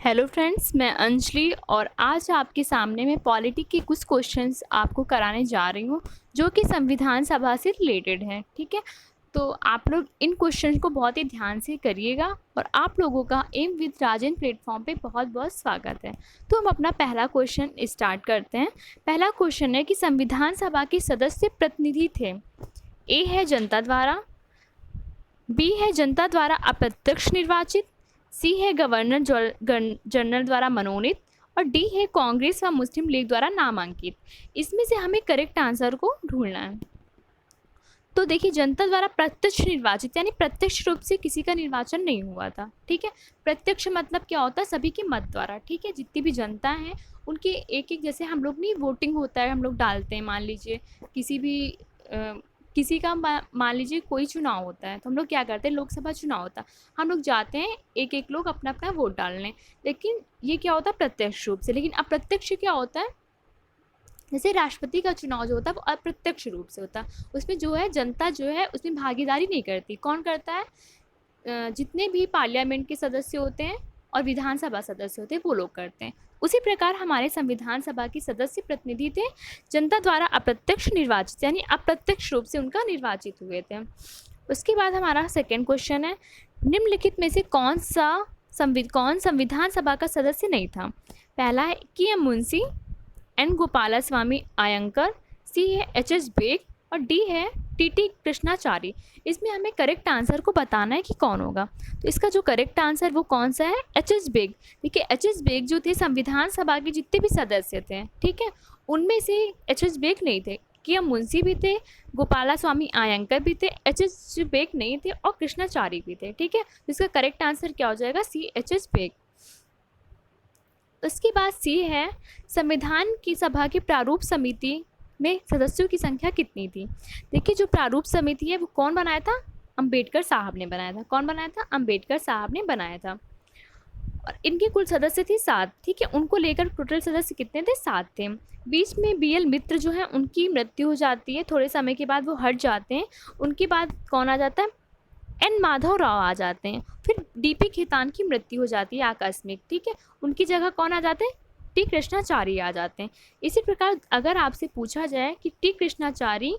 Hello friends, मैं अंजलि और आज आपके सामने मैं पॉलिटी के कुछ क्वेश्चंस आपको कराने जा रही हूँ जो कि संविधान सभा से रिलेटेड है। ठीक है, तो आप लोग इन क्वेश्चंस को बहुत ही ध्यान से करिएगा और आप लोगों का एम विद राजन प्लेटफॉर्म पे बहुत बहुत स्वागत है। तो हम अपना पहला क्वेश्चन स्टार्ट करते हैं। पहला क्वेश्चन है कि संविधान सभा के सदस्य प्रतिनिधि थे। ए है जनता द्वारा, बी है जनता द्वारा अप्रत्यक्ष निर्वाचित, सी है गवर्नर जनरल द्वारा मनोनीत और डी है कांग्रेस व मुस्लिम लीग द्वारा नामांकित। इसमें से हमें करेक्ट आंसर को ढूंढना है। तो देखिए, जनता द्वारा प्रत्यक्ष निर्वाचित यानी प्रत्यक्ष रूप से किसी का निर्वाचन नहीं हुआ था। ठीक है, प्रत्यक्ष मतलब क्या होता है? सभी के मत द्वारा। ठीक है, जितनी भी जनता है उनके एक एक, जैसे हम लोग नहीं वोटिंग होता है, हम लोग डालते हैं। मान लीजिए किसी भी किसी का मान लीजिए कोई चुनाव होता है तो हम लोग क्या करते हैं, लोकसभा चुनाव होता है, हम लोग जाते हैं एक एक लोग अपना अपना वोट डालने। लेकिन ये क्या होता है? प्रत्यक्ष रूप से। लेकिन अप्रत्यक्ष क्या होता है? जैसे राष्ट्रपति का चुनाव जो होता है वो अप्रत्यक्ष रूप से होता है। उसमें जो है जनता जो है उसमें भागीदारी नहीं करती। कौन करता है? जितने भी पार्लियामेंट के सदस्य होते हैं और विधानसभा सदस्य होते हैं वो लोग करते हैं। उसी प्रकार हमारे संविधान सभा के सदस्य प्रतिनिधि थे जनता द्वारा अप्रत्यक्ष निर्वाचित यानी अप्रत्यक्ष रूप से उनका निर्वाचित हुए थे। उसके बाद हमारा सेकेंड क्वेश्चन है, निम्नलिखित में से कौन संविधान सभा का सदस्य नहीं था? पहला है के एम मुंशी, एन गोपालास्वामी आयंकर, सी है एच एस बेग और डी है टी टी कृष्णाचारी। इसमें हमें करेक्ट आंसर को बताना है कि कौन होगा। तो इसका जो करेक्ट आंसर वो कौन सा है? H S Beg. देखिए, एच एस बेग जो थे संविधान सभा के जितने भी सदस्य थे, ठीक है, उनमें से एच एस बेग नहीं थे। के एम मुंशी भी थे, गोपाला स्वामी आयंकर भी थे, एच एस बेग नहीं थे और कृष्णाचारी भी थे। ठीक है, तो इसका करेक्ट आंसर क्या हो जाएगा? सी, एच एस बेग। उसके बाद सी है, संविधान की सभा की प्रारूप समिति में सदस्यों की संख्या कितनी थी? देखिए, जो प्रारूप समिति है वो कौन बनाया था? अंबेडकर साहब ने बनाया था। कौन बनाया था? अंबेडकर साहब ने बनाया था। और इनके कुल सदस्य थे 7। ठीक है, उनको लेकर टोटल सदस्य कितने थे? 7 थे। बीच में बी एल मित्र जो है उनकी मृत्यु हो जाती है, थोड़े समय के बाद वो हट जाते हैं। उनके बाद कौन आ जाता है? एन माधव राव आ जाते हैं। फिर डीपी खेतान की मृत्यु हो जाती है आकस्मिक। ठीक है, उनकी जगह कौन आ जाते हैं? टी कृष्णाचारी आ जाते हैं। इसी प्रकार अगर आपसे पूछा जाए कि टी कृष्णाचारी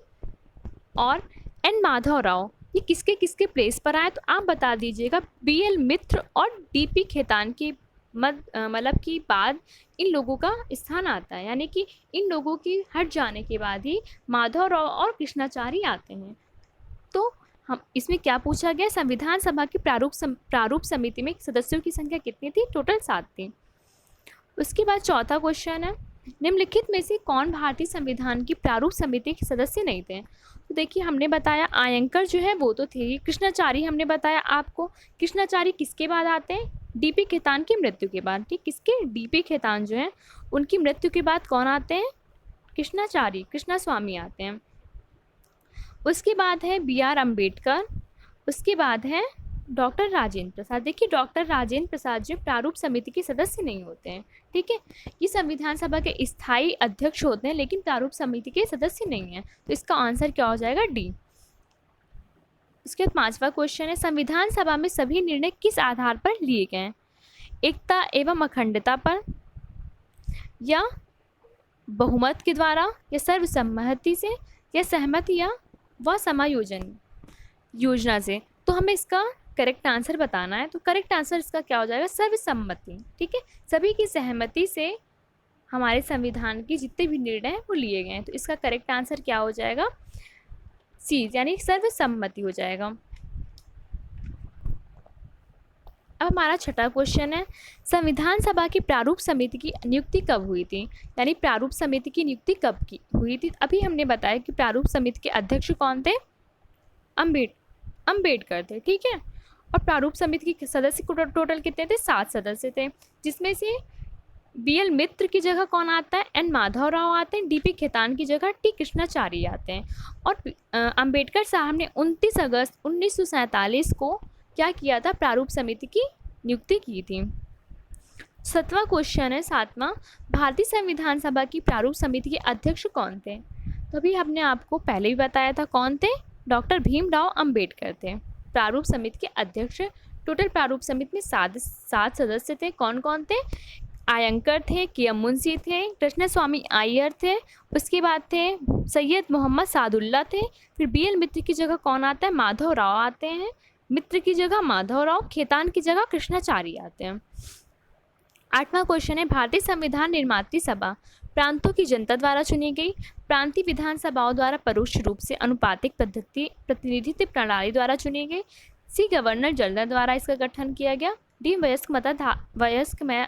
और एन माधव राव ये किसके किसके प्लेस पर आए, तो आप बता दीजिएगा बी एल मित्र और डीपी खेतान के मतलब की बाद इन लोगों का स्थान आता है। यानी कि इन लोगों की हट जाने के बाद ही माधव राव और कृष्णाचारी आते हैं। तो हम इसमें क्या पूछा गया? संविधान सभा की प्रारूप समिति में सदस्यों की संख्या कितनी थी? टोटल 7 थी। उसके बाद चौथा क्वेश्चन है, निम्नलिखित में से कौन भारतीय संविधान की प्रारूप समिति के सदस्य नहीं थे? तो देखिए, हमने बताया आयंकर जो है वो तो थे ही। कृष्णाचारी हमने बताया आपको। कृष्णाचारी किसके बाद आते हैं? डीपी खेतान की मृत्यु के बाद। ठीक, किसके? डीपी खेतान जो है उनकी मृत्यु के बाद कौन आते हैं? कृष्णाचारी, कृष्णा स्वामी आते हैं। उसके बाद है बी आर अम्बेडकर। उसके बाद है डॉक्टर राजेंद्र प्रसाद। देखिए, डॉक्टर राजेंद्र प्रसाद जो प्रारूप समिति के सदस्य नहीं होते हैं। ठीक है, ये संविधान सभा के स्थायी अध्यक्ष होते हैं लेकिन प्रारूप समिति के सदस्य नहीं हैं। तो इसका आंसर क्या हो जाएगा? डी। उसके बाद पांचवा क्वेश्चन है, संविधान सभा में सभी निर्णय किस आधार पर लिए गए? एकता एवं अखंडता पर, या बहुमत के द्वारा, या सर्वसम्मति से, या सहमति या व समायोजन योजना से। तो हमें इसका करेक्ट आंसर बताना है। तो करेक्ट आंसर इसका क्या हो जाएगा? सर्वसम्मति। ठीक है, सभी की सहमति से हमारे संविधान के जितने भी निर्णय हैं वो लिए गए हैं। तो इसका करेक्ट आंसर क्या हो जाएगा? सी, यानी सर्वसम्मति हो जाएगा। अब हमारा छठा क्वेश्चन है, संविधान सभा की प्रारूप समिति की नियुक्ति कब हुई थी? यानी प्रारूप समिति की नियुक्ति कब की हुई थी? अभी हमने बताया कि प्रारूप समिति के अध्यक्ष कौन थे? अम्बेडकर थे। ठीक है, और प्रारूप समिति के सदस्य टोटल कितने थे? 7 सदस्य थे, जिसमें से बी एल मित्र की जगह कौन आता है? एन माधव राव आते हैं। डीपी खेतान की जगह टी कृष्णाचारी आते हैं। और अम्बेडकर साहब ने 29 अगस्त 1947 को क्या किया था? प्रारूप समिति की नियुक्ति की थी। 7वां क्वेश्चन है, 7वां, भारतीय संविधान सभा की प्रारूप समिति के अध्यक्ष कौन थे? तो अभी हमने आपको पहले भी बताया था कौन थे? डॉक्टर भीमराव अंबेडकर थे प्रारूप समिति के अध्यक्ष टोटल प्रारूप समिति में सात सदस्य थे। कौन कौन थे? आयंकर थे, के एम मुंशी थे, कृष्ण स्वामी अय्यर थे, उसके बाद थे सैयद मोहम्मद सादुल्ला थे, फिर बी एल मित्र की जगह कौन आता है? माधव राव आते हैं, मित्र की जगह माधव राव, खेतान की जगह कृष्णाचार्य आते हैं। 8वां क्वेश्चन है, भारतीय संविधान निर्मात्री सभा प्रांतों की जनता द्वारा चुनी गई, प्रांतीय विधानसभाओं द्वारा परोक्ष रूप से अनुपातिक पद्धति प्रतिनिधित्व प्रणाली द्वारा चुनी गई, सी गवर्नर जनरल द्वारा इसका गठन किया गया, डी वयस्क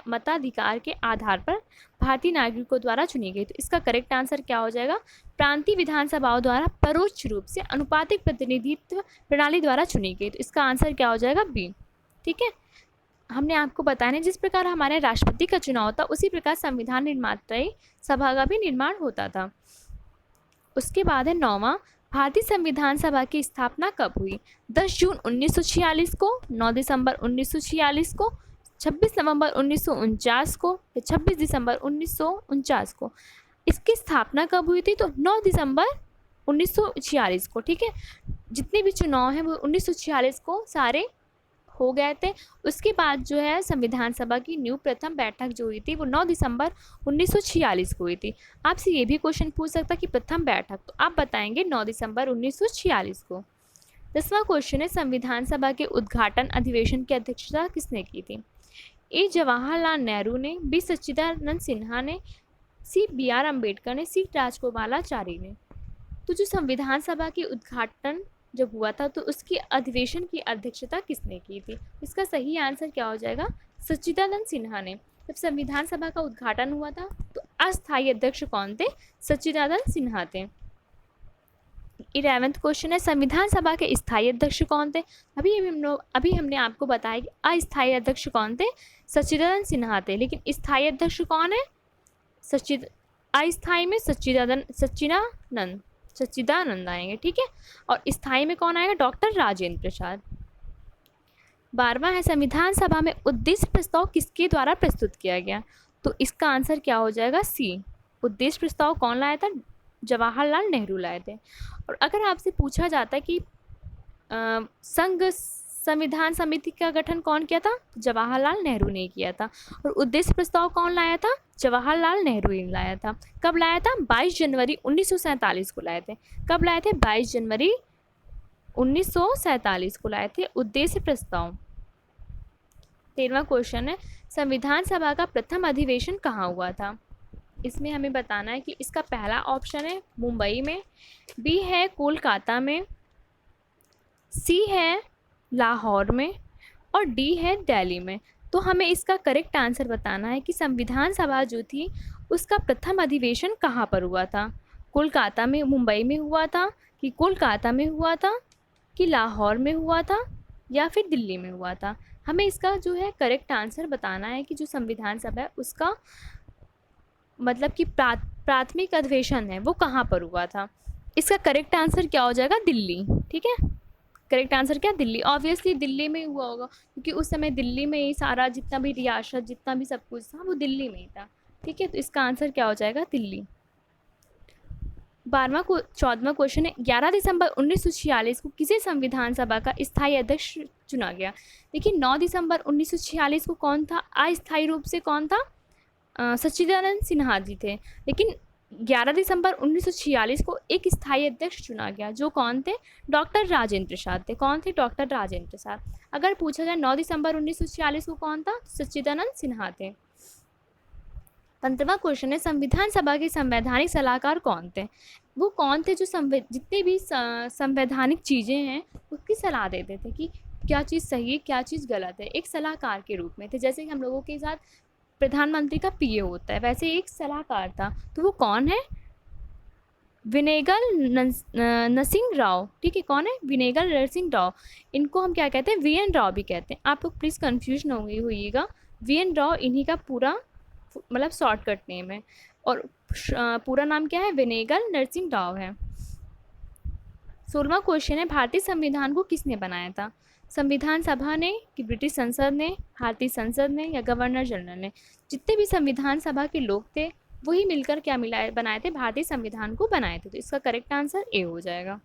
मताधिकार के आधार पर भारतीय नागरिकों द्वारा चुनी गई। तो इसका करेक्ट आंसर क्या हो जाएगा? प्रांतीय विधानसभाओं द्वारा परोक्ष रूप से अनुपातिक प्रतिनिधित्व प्रणाली द्वारा चुनी गई। तो इसका आंसर क्या हो जाएगा? बी। ठीक है, हमने आपको बताया जिस प्रकार हमारे राष्ट्रपति का चुनाव था उसी प्रकार संविधान निर्मात्री सभा का भी निर्माण होता था। उसके बाद है 9वां, भारतीय संविधान सभा की स्थापना कब हुई? 10 जून 1946 को, 9 दिसंबर 1946 को, 26 नवंबर 1949 को या 26 दिसंबर 1949 को। इसकी स्थापना कब हुई थी? तो 9 दिसंबर 1946 को। ठीक है, जितने भी चुनाव हैं वो 1946 को सारे हो गए थे। उसके बाद जो है संविधान सभा की न्यू प्रथम बैठक जो हुई थी वो 9 दिसंबर 1946 को हुई थी। आपसे ये भी क्वेश्चन पूछ सकता कि प्रथम बैठक, तो आप बताएंगे 9 दिसंबर 1946 को। 10वां क्वेश्चन है, संविधान सभा के उद्घाटन अधिवेशन की अध्यक्षता किसने की थी? ए जवाहरलाल नेहरू ने, बी सच्चिदानंद सिन्हा ने, सी बी आर अम्बेडकर ने, सी राजगोपालाचारी ने। तो जो संविधान सभा के उद्घाटन जब हुआ था तो उसकी अधिवेशन की अध्यक्षता किसने की थी? इसका सही आंसर क्या हो जाएगा? सच्चिदानंद सिन्हा ने। जब संविधान सभा का उद्घाटन हुआ था तो अस्थायी अध्यक्ष कौन थे? सच्चिदानंद सिन्हा थे। 11वां क्वेश्चन है, संविधान सभा के स्थायी अध्यक्ष कौन थे? अभी हमने आपको बताया कि अस्थायी अध्यक्ष कौन थे? सच्चिदानंद सिन्हा थे। लेकिन स्थायी अध्यक्ष कौन है? अस्थायी में सच्चिदानंद आएंगे। ठीक है, और स्थायी में कौन आएगा? डॉक्टर राजेंद्र प्रसाद। 12वां है, संविधान सभा में उद्देश्य प्रस्ताव किसके द्वारा प्रस्तुत किया गया? तो इसका आंसर क्या हो जाएगा? सी। उद्देश्य प्रस्ताव कौन लाया था? जवाहरलाल नेहरू लाए थे। और अगर आपसे पूछा जाता है कि संघ संविधान समिति का गठन कौन किया था? जवाहरलाल नेहरू ने किया था। और उद्देश्य प्रस्ताव कौन लाया था? जवाहरलाल नेहरू ने लाया था। कब लाया था? 22 जनवरी 1947 को लाए थे। कब लाए थे? 22 जनवरी 1947 को लाए थे उद्देश्य प्रस्ताव। 13वां क्वेश्चन है, संविधान सभा का प्रथम अधिवेशन कहाँ हुआ था? इसमें हमें बताना है कि इसका पहला ऑप्शन है मुंबई में, बी है कोलकाता में, सी है लाहौर में और डी है दिल्ली में। तो हमें इसका करेक्ट आंसर बताना है कि संविधान सभा जो थी उसका प्रथम अधिवेशन कहाँ पर हुआ था? कोलकाता में, मुंबई में हुआ था कि कोलकाता में हुआ था कि लाहौर में हुआ था या फिर दिल्ली में हुआ था? हमें इसका जो है करेक्ट आंसर बताना है कि जो संविधान सभा है उसका मतलब कि प्राथमिक अधिवेशन है वो कहाँ पर हुआ था। इसका करेक्ट आंसर क्या हो जाएगा? दिल्ली। ठीक है, करेक्ट आंसर क्या? दिल्ली। ऑब्वियसली दिल्ली में हुआ होगा क्योंकि उस समय दिल्ली में ही सारा जितना भी रियासत जितना भी सब कुछ था वो दिल्ली में ही था। ठीक है, तो इसका आंसर क्या हो जाएगा? दिल्ली। 14वां क्वेश्चन है, 11 दिसंबर 1946 को किसे संविधान सभा का स्थायी अध्यक्ष चुना गया? देखिए 9 दिसंबर 1946 को कौन था? अस्थायी रूप से कौन था? सच्चिदानंद सिन्हा जी थे। लेकिन 11 दिसंबर 1946 को एक स्थायी अध्यक्ष चुना गया जो कौन थे? डॉक्टर राजेंद्र प्रसाद थे। कौन थे? डॉक्टर राजेंद्र प्रसाद। अगर पूछा जाए 9 दिसंबर 1946 को कौन था? सच्चिदानंद सिन्हा थे। 15वां क्वेश्चन है, संविधान सभा के संवैधानिक सलाहकार कौन थे? वो कौन थे जो जितने भी संवैधानिक चीज़ें हैं उसकी सलाह देते थे कि क्या चीज़ सही है क्या चीज़ गलत है, एक सलाहकार के रूप में थे। जैसे कि हम लोगों के साथ प्रधानमंत्री का पीए होता है वैसे एक सलाहकार था। तो वो कौन है? विनेगल नरसिंह राव। ठीक है, कौन है? विनेगल नरसिंह राव। इनको हम क्या कहते हैं? वी.एन. राव भी कहते हैं। आप लोग प्लीज़ कन्फ्यूज ना होइएगा। वी.एन. राव इन्हीं का पूरा मतलब शॉर्टकट नेम है और पूरा नाम क्या है? विनेगल नरसिंह राव है। 16वां क्वेश्चन है, भारतीय संविधान को किसने बनाया था? संविधान सभा ने कि ब्रिटिश संसद ने, भारतीय संसद ने या गवर्नर जनरल ने? जितने भी संविधान सभा के लोग थे वही मिलकर क्या बनाए थे? भारतीय संविधान को बनाए थे। तो इसका करेक्ट आंसर ए हो जाएगा।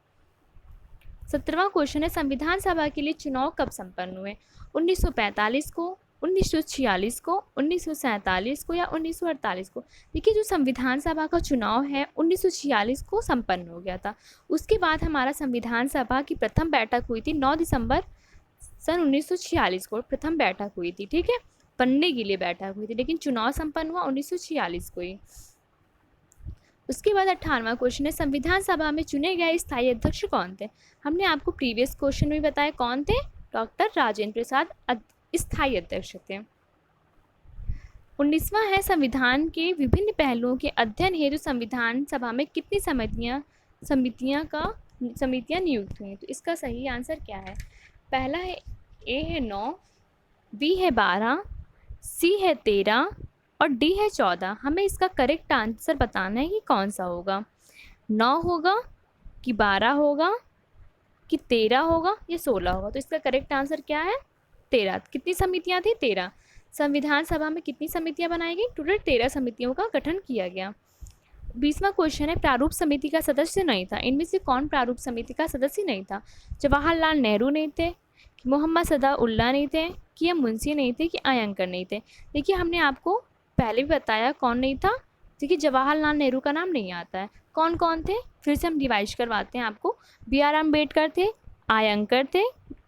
17वां क्वेश्चन है संविधान सभा के लिए चुनाव कब संपन्न हुए? 1945 को, 1946 को, 1947 को या 1948 को? देखिए जो संविधान सभा का चुनाव है 1946 को संपन्न हो गया था। उसके बाद हमारा संविधान सभा की प्रथम बैठक हुई थी 9 दिसंबर सन 1946 को प्रथम बैठक हुई थी, ठीक है, बनने के लिए बैठक हुई थी, लेकिन चुनाव संपन्न हुआ 1946 को ही। उसके बाद 18वां क्वेश्चन है संविधान सभा में चुने गए स्थायी अध्यक्ष कौन थे? हमने आपको प्रीवियस क्वेश्चन में बताया कौन थे, डॉक्टर राजेंद्र प्रसाद स्थायी अध्यक्ष थे। 19वां है संविधान के विभिन्न पहलुओं के अध्ययन हेतु संविधान सभा में कितनी समितियां नियुक्त हुई? तो इसका सही आंसर क्या है? पहला है ए है 9, बी है 12, सी है 13 और डी है 14। हमें इसका करेक्ट आंसर बताना है कि कौन सा होगा, 9 होगा कि 12 होगा कि 13 होगा या 16 होगा। तो इसका करेक्ट आंसर क्या है? 13। कितनी समितियां थी? 13। संविधान सभा में कितनी समितियां बनाई गई? टोटल 13 समितियों का गठन किया गया। 20वां क्वेश्चन है प्रारूप समिति का सदस्य नहीं था, इनमें से कौन प्रारूप समिति का सदस्य नहीं था? जवाहरलाल नेहरू नहीं थे, मोहम्मद सदाउल्लाह नहीं थे, कि एम मुंशी नहीं थे, कि अयंकर नहीं थे? देखिए हमने आपको पहले भी बताया कौन नहीं था। देखिए जवाहरलाल नेहरू का नाम नहीं आता है। कौन कौन थे? फिर से हम रिवाइज करवाते हैं आपको। बी आर अम्बेडकर थे, अयंकर थे,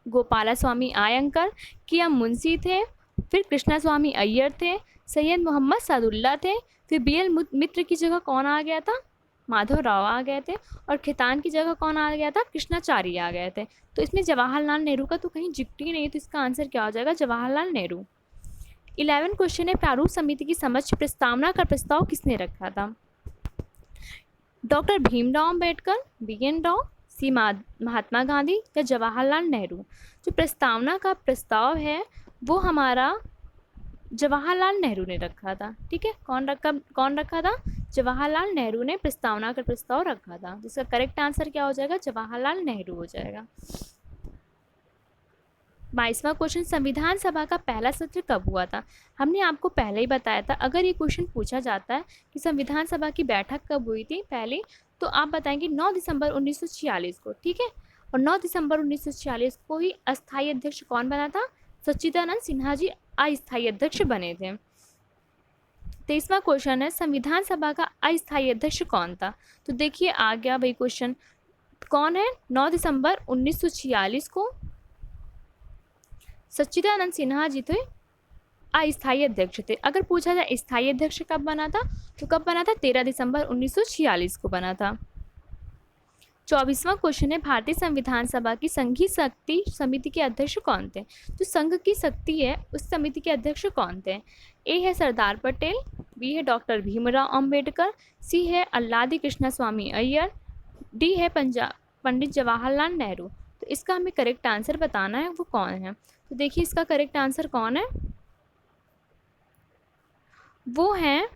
गोपाला स्वामी अयंकर, कि एम मुंशी थे, फिर कृष्णा स्वामी अय्यर थे, सैयद मोहम्मद सादुल्ला थे, फिर बी एल मित्र की जगह कौन आ गया था? माधव राव आ गए थे, और खैतान की जगह कौन आ गया था? कृष्णाचार्य आ गए थे। तो इसमें जवाहरलाल नेहरू का तो कहीं जिक्र ही नहीं, तो इसका आंसर क्या हो जाएगा? जवाहरलाल नेहरू। 11 क्वेश्चन है प्रारूप समिति की समक्ष प्रस्तावना का प्रस्ताव किसने रखा था? Doctor Bhimrao Ambedkar, B N Rao, C Mahatma Gandhi या जवाहरलाल नेहरू? जो प्रस्तावना का प्रस्ताव है वो हमारा जवाहरलाल नेहरू ने रखा था, ठीक है। कौन रखा था? जवाहरलाल नेहरू ने प्रस्तावना का प्रस्ताव रखा था, जिसका करेक्ट आंसर क्या हो जाएगा? जवाहरलाल नेहरू हो जाएगा। 22वां क्वेश्चन संविधान सभा का पहला सत्र कब हुआ था? हमने आपको पहले ही बताया था, अगर ये क्वेश्चन पूछा जाता है कि संविधान सभा की बैठक कब हुई थी पहले, तो आप बताएंगे 9 दिसंबर 1946 को, ठीक है। और 9 दिसंबर 1946 को ही अस्थायी अध्यक्ष कौन बना था? सच्चिदानंद सिन्हा जी अस्थायी अध्यक्ष बने थे। 23वां क्वेश्चन है संविधान सभा का अस्थायी अध्यक्ष कौन था? तो देखिए आ गया वही क्वेश्चन, कौन है? 9 दिसंबर 1946 को सच्चिदानंद सिन्हा जी थे अस्थायी अध्यक्ष थे। अगर पूछा जाए स्थायी अध्यक्ष कब बना था, तो कब बना था? 13 दिसंबर 1946 को बना था। 24वां क्वेश्चन है भारतीय संविधान सभा की संघीय शक्ति समिति के अध्यक्ष कौन थे? जो संघ की शक्ति है उस समिति के अध्यक्ष कौन थे? ए है सरदार पटेल, बी है डॉक्टर भीमराव अंबेडकर, सी है अल्लादी कृष्णा स्वामी अय्यर, डी है पंडित जवाहरलाल नेहरू। तो इसका हमें करेक्ट आंसर बताना है वो कौन है। तो देखिए इसका करेक्ट आंसर कौन है? वो हैं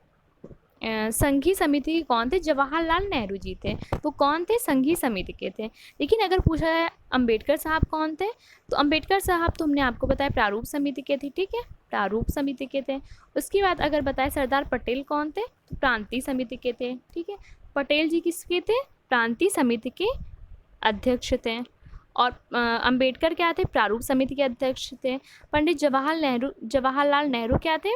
संघीय समिति के कौन थे? जवाहरलाल नेहरू जी थे। वो कौन थे? संघीय समिति के थे। लेकिन अगर पूछा जाए अंबेडकर साहब कौन थे, तो अंबेडकर साहब तो हमने आपको बताया प्रारूप समिति के थे, ठीक है, प्रारूप समिति के थे। उसके बाद अगर बताए सरदार पटेल कौन थे, तो प्रांतीय समिति के थे, ठीक है। पटेल जी किसके थे? प्रांतीय समिति के अध्यक्ष थे। और अंबेडकर क्या थे? प्रारूप समिति के अध्यक्ष थे। पंडित जवाहरलाल नेहरू क्या थे?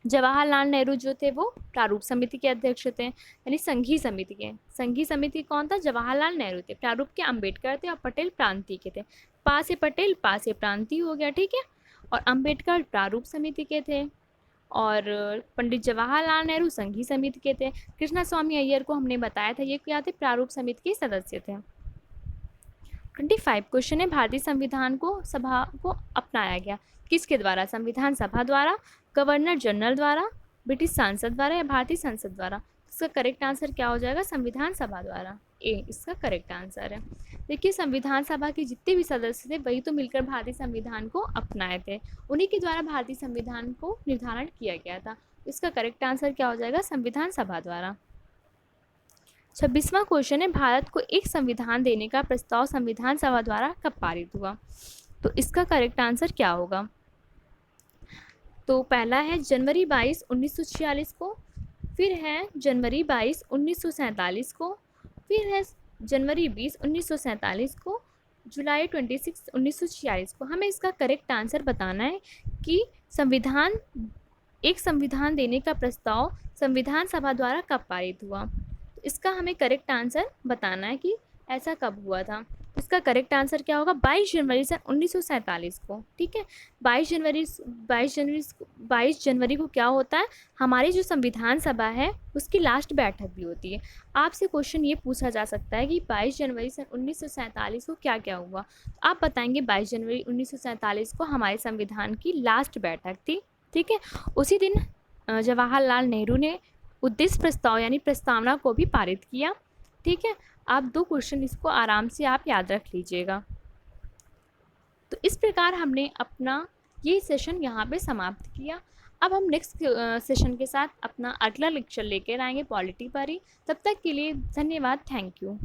जवाहरलाल नेहरू जो थे वो प्रारूप समिति के अध्यक्ष थे, यानी संघीय समिति के। संघीय समिति कौन था? जवाहरलाल नेहरू थे। प्रारूप के अंबेडकर थे और पटेल प्रांतीय के थे। पा से पटेल, पा से प्रांतीय हो गया, ठीक है। और अंबेडकर प्रारूप समिति के थे और पंडित जवाहरलाल नेहरू संघीय समिति के थे। कृष्णा स्वामी अय्यर को हमने बताया था, ये क्या थे? प्रारूप समिति के सदस्य थे। 25 क्वेश्चन है भारतीय संविधान को सभा को अपनाया गया किसके द्वारा? संविधान सभा द्वारा, गवर्नर जनरल द्वारा, ब्रिटिश संसद द्वारा या भारतीय संसद द्वारा? इसका करेक्ट आंसर क्या हो जाएगा? संविधान सभा द्वारा, ए इसका करेक्ट आंसर है। देखिए संविधान सभा के जितने भी सदस्य थे वही तो मिलकर भारतीय संविधान को अपनाए थे, उन्हीं के द्वारा भारतीय संविधान को निर्धारण किया गया था। इसका करेक्ट आंसर क्या हो जाएगा? संविधान सभा द्वारा। 26वां क्वेश्चन है भारत को एक संविधान देने का प्रस्ताव संविधान सभा द्वारा कब पारित हुआ? तो इसका करेक्ट आंसर क्या होगा? तो पहला है जनवरी 22, 1946 को, फिर है जनवरी 22, 1947 को, फिर है जनवरी 20 1947 को, जुलाई 26 1946 को। हमें इसका करेक्ट आंसर बताना है कि संविधान देने का प्रस्ताव संविधान सभा द्वारा कब पारित हुआ। तो इसका हमें करेक्ट आंसर बताना है कि ऐसा कब हुआ था। इसका करेक्ट आंसर क्या होगा? 22 जनवरी सन 1947 को। ठीक है, 22 जनवरी को क्या होता है? हमारी जो संविधान सभा है उसकी लास्ट बैठक भी होती है। आपसे क्वेश्चन ये पूछा जा सकता है कि 22 जनवरी सन 1947 को क्या क्या हुआ। तो आप बताएंगे 22 जनवरी 1947 को हमारे संविधान की लास्ट बैठक थी। ठीक है, उसी दिन जवाहरलाल नेहरू ने उद्देश्य प्रस्ताव यानी प्रस्तावना को भी पारित किया। ठीक है, आप 2 क्वेश्चन इसको आराम से आप याद रख लीजिएगा। तो इस प्रकार हमने अपना ये सेशन यहाँ पे समाप्त किया। अब हम नेक्स्ट सेशन के साथ अपना अगला लेक्चर लेकर आएंगे पॉलिटी पर ही। तब तक के लिए धन्यवाद, थैंक यू।